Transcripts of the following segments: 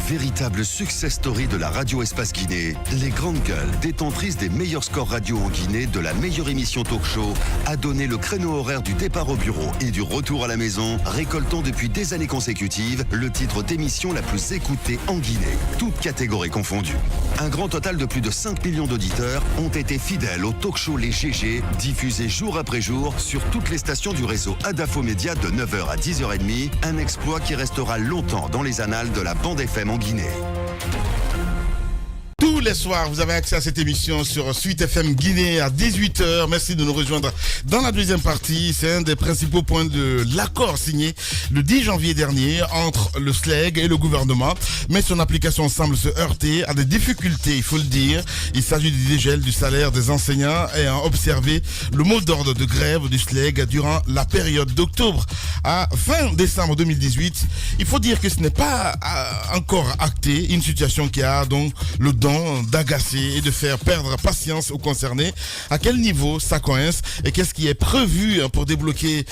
véritable success story de la radio Espace Guinée, les Grandes Gueules, détentrices des meilleurs scores radio en Guinée, de la meilleure émission talk show, a donné le créneau horaire du départ au bureau et du retour à la maison, récoltant depuis des années consécutives le titre d'émission la plus écoutée en Guinée, toutes catégories confondues. Un grand total de plus de 5 millions d'auditeurs ont été fidèles au talk show Les GG, diffusé jour après jour sur toutes les stations du réseau Adafo Média de 9h à 10h30, un exploit qui restera longtemps dans les annales de la bande FM en Guinée. Tous les soirs, vous avez accès à cette émission sur Suite FM Guinée à 18h. Merci de nous rejoindre dans la deuxième partie. C'est un des principaux points de l'accord signé le 10 janvier dernier entre le SLEG et le gouvernement. Mais son application semble se heurter à des difficultés, il faut le dire. Il s'agit du dégel du salaire des enseignants ayant observé le mot d'ordre de grève du SLEG durant la période d'octobre à fin décembre 2018. Il faut dire que ce n'est pas encore acté, une situation qui a donc le don d'agacer et de faire perdre patience aux concernés. À quel niveau ça coince et qu'est-ce qui est prévu pour débloquer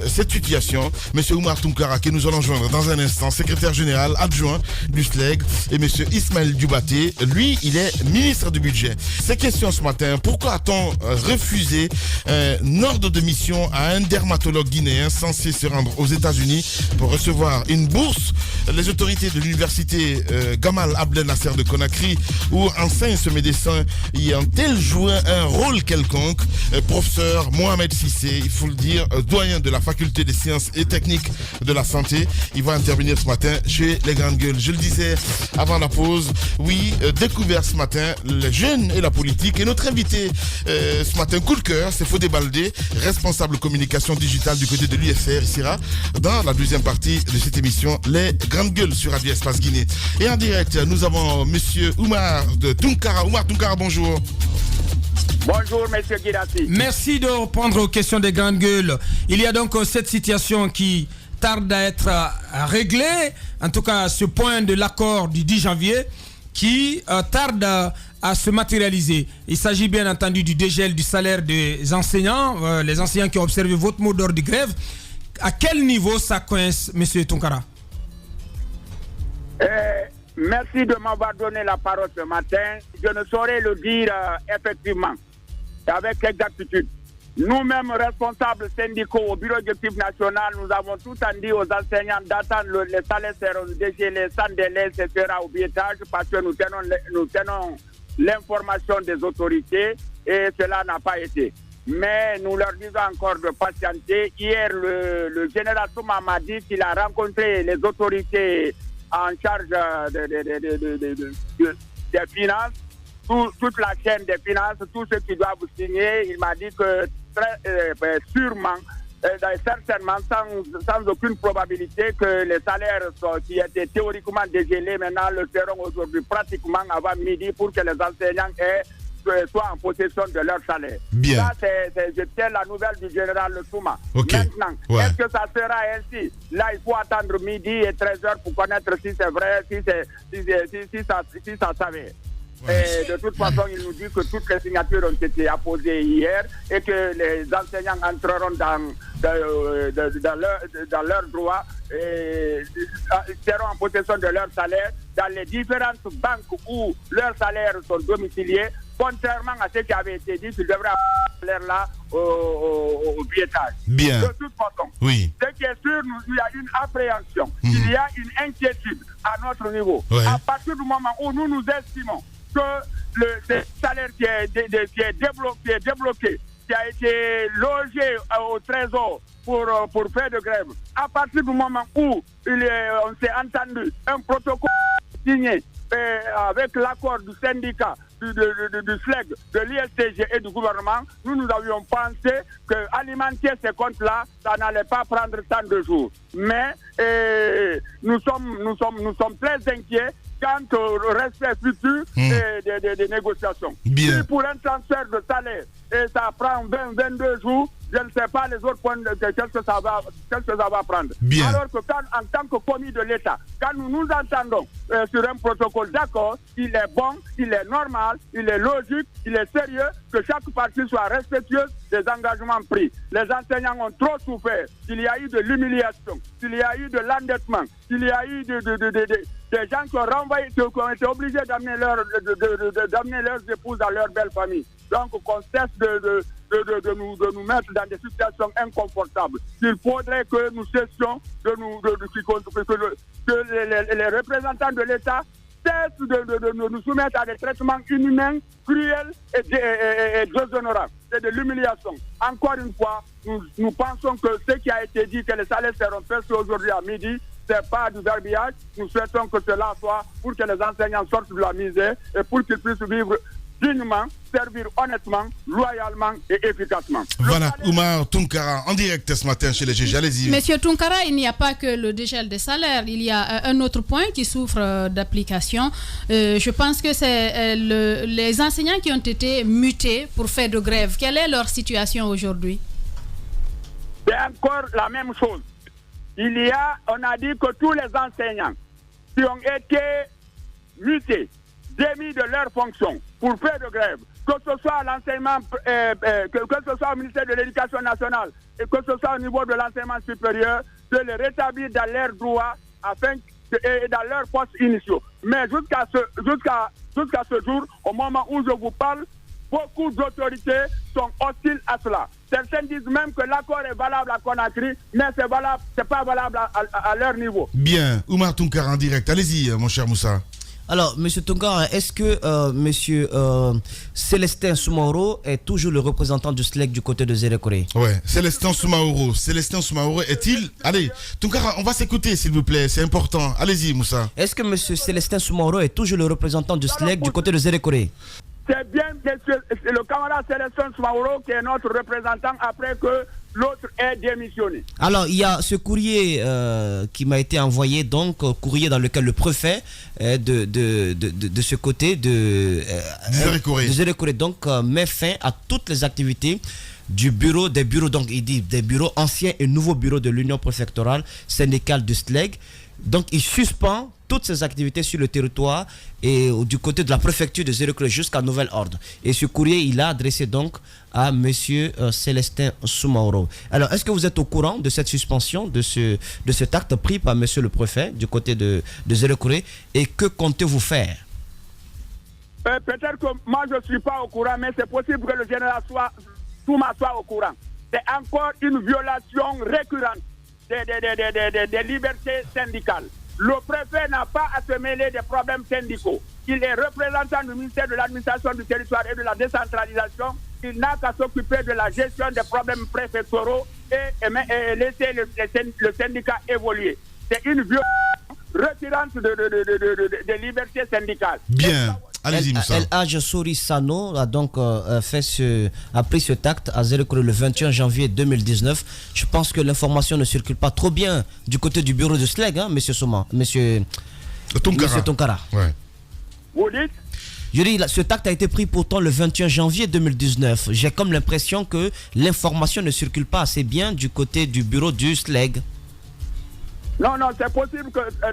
cette situation? Monsieur Oumar Tounkara, que nous allons joindre dans un instant, secrétaire général adjoint du SLEG, et monsieur Ismaël Dubaté, lui, il est ministre du budget. Ces questions ce matin: pourquoi a-t-on refusé un ordre de mission à un dermatologue guinéen censé se rendre aux États-Unis pour recevoir une bourse? Les autorités de l'université Gamal Abdel Nasser de Conakry, où enseigne ce médecin, y ont-elles joué un rôle quelconque? Professeur Mohamed Sissé, il faut le dire, doyen de la faculté des sciences et techniques de la santé, il va intervenir ce matin chez les Grandes Gueules. Je le disais avant la pause, oui, découvert ce matin les jeunes et la politique. Et notre invité ce matin, coup de cœur, c'est Fodé Baldé, responsable communication digitale du côté de l'UFR. Il sera dans la deuxième partie de cette émission, les Grandes Gueules sur Radio Espace Guinée. Et en direct, nous avons monsieur Oumar de Tounkara. Oumar Tounkara, bonjour. Bonjour, monsieur Guirassi. Merci de répondre aux questions des Grandes Gueules. Il y a donc cette situation qui tarde à être réglée, en tout cas ce point de l'accord du 10 janvier, qui tarde à se matérialiser. Il s'agit bien entendu du dégel du salaire des enseignants, les enseignants qui ont observé votre mot d'ordre de grève. À quel niveau ça coince, monsieur Tounkara? Merci de m'avoir donné la parole ce matin. Je ne saurais le dire effectivement, avec exactitude. Nous-mêmes, responsables syndicaux au bureau exécutif national, nous avons tout dit aux enseignants d'attendre les salaires seront dégelés sans délai, etc. au biétage, parce que nous tenons l'information des autorités et cela n'a pas été. Mais nous leur disons encore de patienter. Hier, le général Souma m'a dit qu'il a rencontré les autorités en charge des finances, toute la chaîne des finances, tous ceux qui doivent signer. Il m'a dit que sûrement, certainement, sans aucune probabilité, que les salaires qui étaient théoriquement dégelés maintenant le seront aujourd'hui pratiquement avant midi pour que les enseignants soient en possession de leur salaire. Bien. Ça, je tiens la nouvelle du général Souma. Okay. Maintenant, est-ce que ça sera ainsi? Là, il faut attendre midi et 13h pour connaître si c'est vrai, si ça savait. Et de toute façon, il nous dit que toutes les signatures ont été apposées hier et que les enseignants entreront dans leurs droits et seront en possession de leur salaire dans les différentes banques où leurs salaires sont domiciliés, contrairement à ce qui avait été dit, qu'ils devraient avoir ce salaire-là au piétage. Bien. De toute façon, oui. Ce qui est sûr, il y a une appréhension, il y a une inquiétude à notre niveau. Ouais. À partir du moment où nous nous estimons que le salaire qui est débloqué, qui a été logé au trésor pour faire de grève, à partir du moment où on s'est entendu un protocole signé avec l'accord du syndicat, du SLEG, de l'ISTG et du gouvernement, nous avions pensé qu'alimenter ces comptes-là, ça n'allait pas prendre tant de jours. Mais nous sommes très inquiets quant au respect futur des négociations. Bien. Si pour un transfert de salaire, et ça prend 20-22 jours, je ne sais pas les autres points qu'est-ce que ça va prendre. Bien. Alors que en tant que commis de l'État, quand nous nous entendons sur un protocole d'accord, il est bon, il est normal, il est logique, il est sérieux, que chaque partie soit respectueuse des engagements pris. Les enseignants ont trop souffert. Il y a eu de l'humiliation, il y a eu de l'endettement, il y a eu des gens qui ont renvoyé, qui ont été obligés d'amener leurs épouses à leur belle famille. Donc qu'on cesse de nous mettre dans des situations inconfortables. Il faudrait que nous cessions que les représentants de l'État cessent de nous soumettre à des traitements inhumains, cruels et déshonorables. C'est de l'humiliation. Encore une fois, nous pensons que ce qui a été dit, que les salaires seront perçus aujourd'hui à midi, c'est pas du verbiage. Nous souhaitons que cela soit pour que les enseignants sortent de la misère et pour qu'ils puissent vivre dignement, servir honnêtement, loyalement et efficacement. Voilà, Oumar Tounkara, en direct ce matin chez les juges. Allez-y. Monsieur Tounkara, il n'y a pas que le dégel des salaires. Il y a un autre point qui souffre d'application. Je pense que c'est les enseignants qui ont été mutés pour faire de grève. Quelle est leur situation aujourd'hui? C'est encore la même chose. On a dit que tous les enseignants qui ont été mutés, démis de leurs fonctions pour faire de grève, que ce soit à l'enseignement, que ce soit au ministère de l'Éducation nationale et que ce soit au niveau de l'enseignement supérieur, de les rétablir dans leurs droits et dans leurs postes initiaux. Mais jusqu'à ce jour, au moment où je vous parle, beaucoup d'autorités sont hostiles à cela. Certains disent même que l'accord est valable à Conakry, mais c'est pas valable à leur niveau. Bien, Oumar Tounkara en direct. Allez-y, mon cher Moussa. Alors, M. Tounkara, est-ce que M. Célestin Soumaoro est toujours le représentant du SLEC du côté de Zérékoré? Oui, Célestin Soumaoro. Célestin Soumaoro est-il... Allez, Tounkara, on va s'écouter, s'il vous plaît, c'est important. Allez-y, Moussa. Est-ce que M. Célestin Soumaoro est toujours le représentant du SLEC du côté de Zérékoré? C'est bien le camarade Célestin Soumaoro qui est notre représentant après que l'autre est démissionné. Alors, il y a ce courrier qui m'a été envoyé, donc courrier dans lequel le préfet de ce côté de Zérékoré donc met fin à toutes les activités des bureaux, donc il dit des bureaux anciens et nouveaux bureaux de l'Union préfectorale syndicale du SLEG. Donc, il suspend toutes ces activités sur le territoire et du côté de la préfecture de Zérékoré jusqu'à nouvel ordre. Et ce courrier, il a adressé donc à M. Célestin Soumaoro. Alors, est-ce que vous êtes au courant de cette suspension, de cet acte pris par M. le préfet du côté de Zérékoré, et que comptez-vous faire? Peut-être que moi, je ne suis pas au courant, mais c'est possible que le général Souma soit au courant. C'est encore une violation récurrente des libertés syndicales. Le préfet n'a pas à se mêler des problèmes syndicaux. Il est représentant du ministère de l'administration du territoire et de la décentralisation. Il n'a qu'à s'occuper de la gestion des problèmes préfectoraux et laisser le syndicat évoluer. C'est une violation récurrente des libertés syndicales. Bien. Allez-y, Moussa. El Hadj Sori Sano a donc pris cet acte à Zérékoré le 21 janvier 2019. Je pense que l'information ne circule pas trop bien du côté du bureau de SLEG, hein, monsieur Tounkara. Ouais. Vous dites? Je dis, cet acte a été pris pourtant le 21 janvier 2019. J'ai comme l'impression que l'information ne circule pas assez bien du côté du bureau du SLEG. Non, c'est possible que... je ne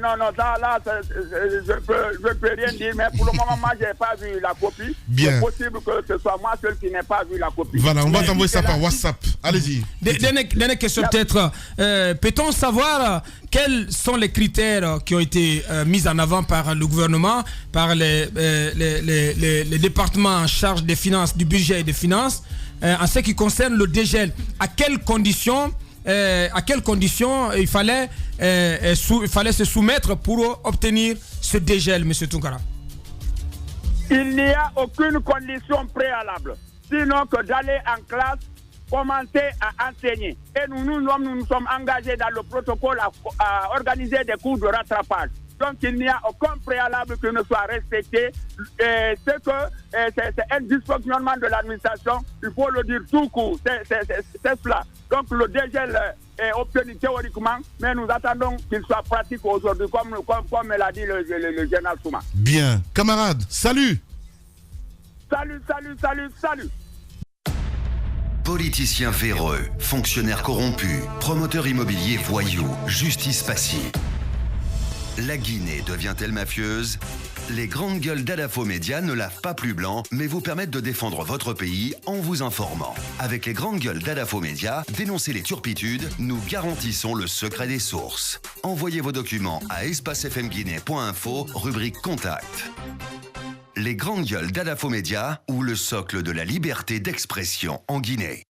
peux rien dire, mais pour le moment, moi, je n'ai pas vu la copie. Bien. C'est possible que ce soit moi seul qui n'ai pas vu la copie. Voilà, on va t'envoyer ça par WhatsApp. Allez-y. Dernière question peut-être. Peut-on savoir quels sont les critères qui ont été mis en avant par le gouvernement, par les départements en charge des finances, du budget et des finances, en ce qui concerne le dégel? À quelles conditions il fallait se soumettre pour obtenir ce dégel, M. Tounkara? Il n'y a aucune condition préalable, sinon que d'aller en classe, commencer à enseigner. Et nous nous sommes engagés dans le protocole à organiser des cours de rattrapage. Donc il n'y a aucun préalable qui ne soit respecté. C'est un dysfonctionnement de l'administration, il faut le dire tout court, c'est cela. Donc le dégel est obtenu théoriquement, mais nous attendons qu'il soit pratique aujourd'hui, comme l'a dit le général Souma. Bien. Camarades, salut. Salut. Politiciens véreux, fonctionnaires corrompus, promoteurs immobiliers voyous, justice passive. La Guinée devient-elle mafieuse ? Les grandes gueules d'Adafo Média ne lavent pas plus blanc, mais vous permettent de défendre votre pays en vous informant. Avec les grandes gueules d'Adafo Média, dénoncez les turpitudes, nous garantissons le secret des sources. Envoyez vos documents à espacefmguinée.info, rubrique Contact. Les grandes gueules d'Adafo Média ou le socle de la liberté d'expression en Guinée.